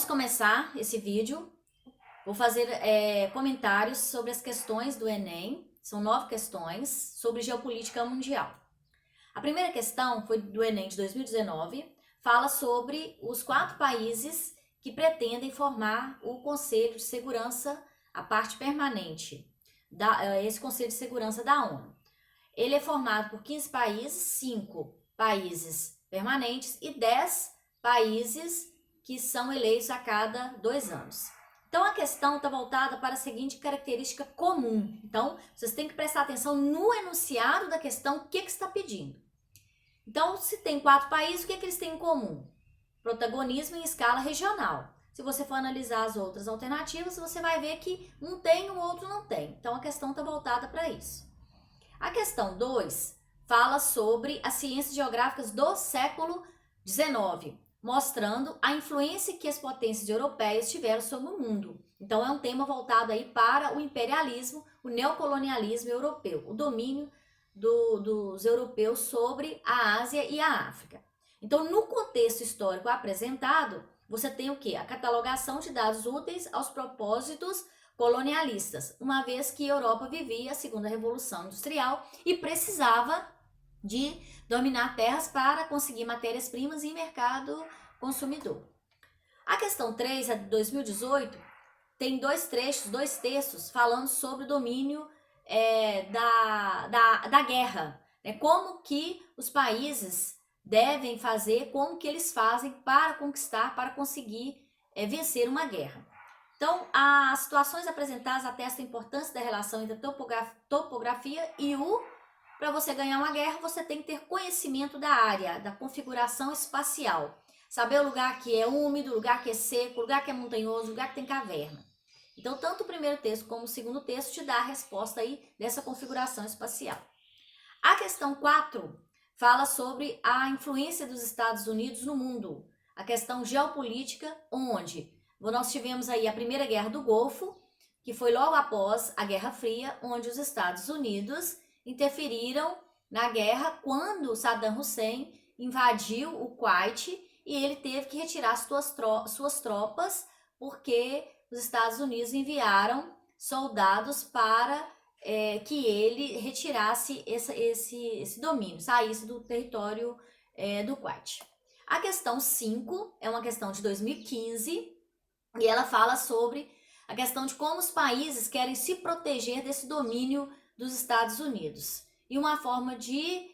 começar esse vídeo. Vou fazer comentários sobre as questões do Enem. São 9 questões sobre geopolítica mundial. A primeira questão foi do Enem de 2019. Fala sobre os 4 países que pretendem formar o Conselho de Segurança, a parte permanente, esse Conselho de Segurança da ONU. Ele é formado por 15 países, 5 países permanentes e 10 países que são eleitos a cada 2 anos. Então, a questão está voltada para a seguinte característica comum. Então, vocês têm que prestar atenção no enunciado da questão, o que está pedindo. Então, se tem 4 países, o que eles têm em comum? Protagonismo em escala regional. Se você for analisar as outras alternativas, você vai ver que um tem, o outro não tem. Então, a questão está voltada para isso. A questão 2 fala sobre as ciências geográficas do século XIX, mostrando a influência que as potências europeias tiveram sobre o mundo. Então, é um tema voltado aí para o imperialismo, o neocolonialismo europeu, o domínio dos europeus sobre a Ásia e a África. Então, no contexto histórico apresentado, você tem o quê? A catalogação de dados úteis aos propósitos colonialistas, uma vez que a Europa vivia a segunda revolução industrial e precisava de dominar terras para conseguir matérias-primas e mercado consumidor. A questão 3, a de 2018, tem 2 trechos, 2 textos falando sobre o domínio da guerra, né? Como que os países devem fazer, como que eles fazem para conquistar, para conseguir vencer uma guerra. Então, as situações apresentadas atestam a importância da relação entre a topografia e para você ganhar uma guerra, você tem que ter conhecimento da área, da configuração espacial. Saber o lugar que é úmido, o lugar que é seco, o lugar que é montanhoso, o lugar que tem caverna. Então, tanto o primeiro texto como o segundo texto te dá a resposta aí dessa configuração espacial. A questão 4 fala sobre a influência dos Estados Unidos no mundo. A questão geopolítica, onde nós tivemos aí a Primeira Guerra do Golfo, que foi logo após a Guerra Fria, onde os Estados Unidos interferiram na guerra quando Saddam Hussein invadiu o Kuwait e ele teve que retirar suas tropas porque os Estados Unidos enviaram soldados para que ele retirasse esse domínio, saísse do território do Kuwait. A questão 5 é uma questão de 2015 e ela fala sobre a questão de como os países querem se proteger desse domínio dos Estados Unidos. E uma forma de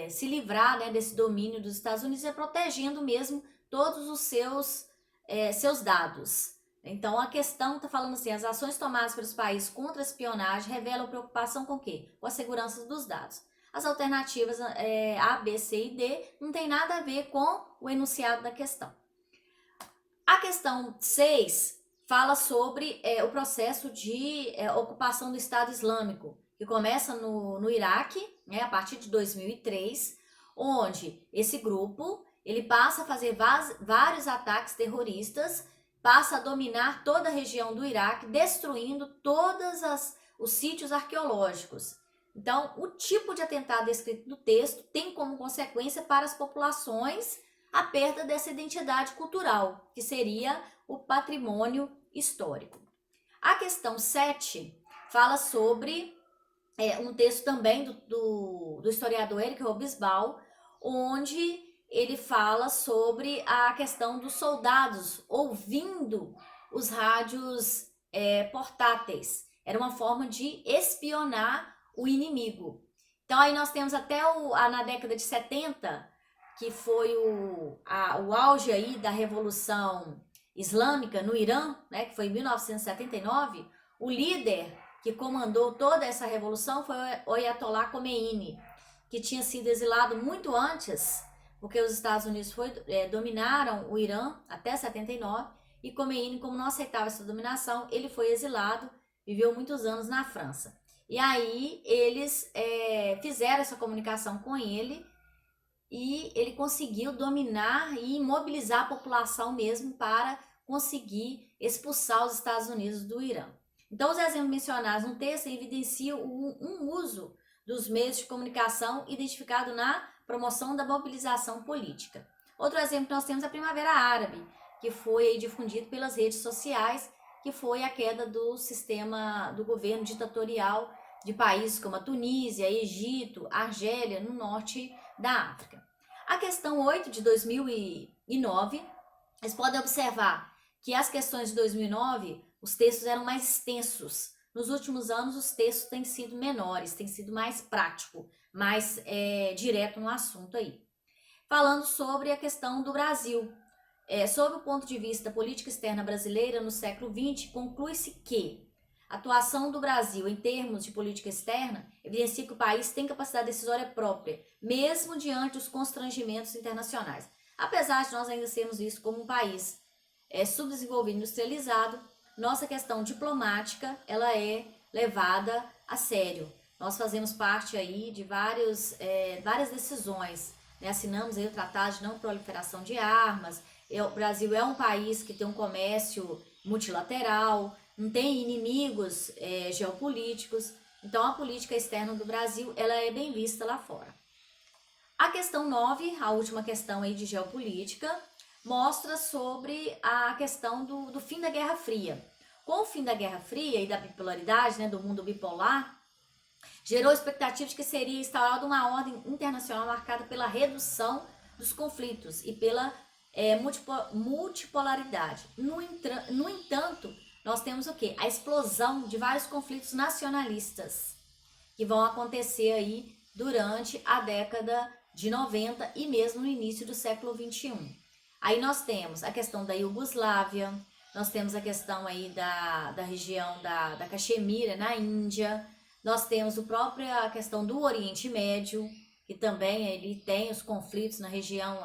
se livrar, né, desse domínio dos Estados Unidos é protegendo mesmo todos os seus dados. Então, a questão está falando assim, as ações tomadas pelos países contra a espionagem revelam preocupação com o quê? Com a segurança dos dados. As alternativas A, B, C e D não tem nada a ver com o enunciado da questão. A questão 6 fala sobre o processo de ocupação do Estado Islâmico, que começa no Iraque, né, a partir de 2003, onde esse grupo ele passa a fazer vários ataques terroristas, passa a dominar toda a região do Iraque, destruindo todos os sítios arqueológicos. Então, o tipo de atentado descrito no texto tem como consequência para as populações a perda dessa identidade cultural, que seria o patrimônio histórico. A questão 7 fala sobre um texto também do historiador Eric Hobsbawm, onde ele fala sobre a questão dos soldados ouvindo os rádios portáteis. Era uma forma de espionar o inimigo. Então aí nós temos até na década de 70, que foi o auge aí da Revolução Islâmica no Irã, né, que foi em 1979, o líder que comandou toda essa revolução foi o Ayatollah Khomeini, que tinha sido exilado muito antes, porque os Estados Unidos dominaram o Irã até 79, e Khomeini, como não aceitava essa dominação, ele foi exilado, viveu muitos anos na França. E aí eles fizeram essa comunicação com ele, e ele conseguiu dominar e mobilizar a população mesmo para conseguir expulsar os Estados Unidos do Irã. Então, os exemplos mencionados no texto evidenciam um uso dos meios de comunicação identificado na promoção da mobilização política. Outro exemplo que nós temos é a Primavera Árabe, que foi aí difundido pelas redes sociais, que foi a queda do sistema do governo ditatorial de países como a Tunísia, Egito, Argélia, no norte da África. A questão 8 de 2009, vocês podem observar que as questões de 2009, os textos eram mais extensos. Nos últimos anos, os textos têm sido menores, têm sido mais prático, mais direto no assunto aí. Falando sobre a questão do Brasil. Sob o ponto de vista política externa brasileira no século XX, conclui-se que a atuação do Brasil em termos de política externa evidencia que o país tem capacidade decisória própria, mesmo diante dos constrangimentos internacionais. Apesar de nós ainda sermos vistos como um país subdesenvolvido, industrializado, nossa questão diplomática ela é levada a sério. Nós fazemos parte aí de várias decisões, né? Assinamos aí o Tratado de Não Proliferação de Armas. O Brasil é um país que tem um comércio multilateral, não tem inimigos geopolíticos, então a política externa do Brasil ela é bem vista lá fora. A questão 9, a última questão aí de geopolítica, mostra sobre a questão do fim da Guerra Fria. Com o fim da Guerra Fria e da bipolaridade, né, do mundo bipolar, gerou expectativa de que seria instaurada uma ordem internacional marcada pela redução dos conflitos e pela multipolaridade. No entanto, nós temos o quê? A explosão de vários conflitos nacionalistas que vão acontecer aí durante a década de 90 e mesmo no início do século 21. Aí nós temos a questão da Iugoslávia, nós temos a questão aí da região da Caxemira, na Índia, nós temos a questão do Oriente Médio, que também ele tem os conflitos na região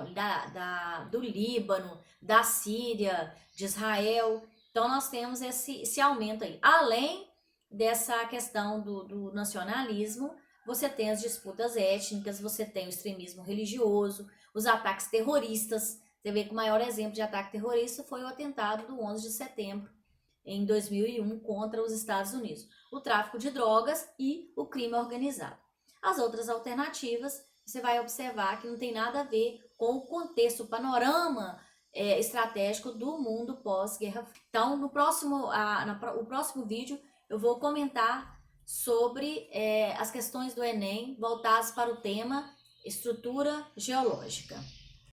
do Líbano, da Síria, de Israel. Então nós temos esse aumento aí. Além dessa questão do nacionalismo, você tem as disputas étnicas, você tem o extremismo religioso, os ataques terroristas. Você vê que o maior exemplo de ataque terrorista foi o atentado do 11 de setembro, em 2001, contra os Estados Unidos. O tráfico de drogas e o crime organizado. As outras alternativas, você vai observar que não tem nada a ver com o contexto, o panorama estratégico do mundo pós-Guerra Fria. Então, no próximo vídeo, eu vou comentar sobre as questões do Enem voltadas para o tema estrutura geológica.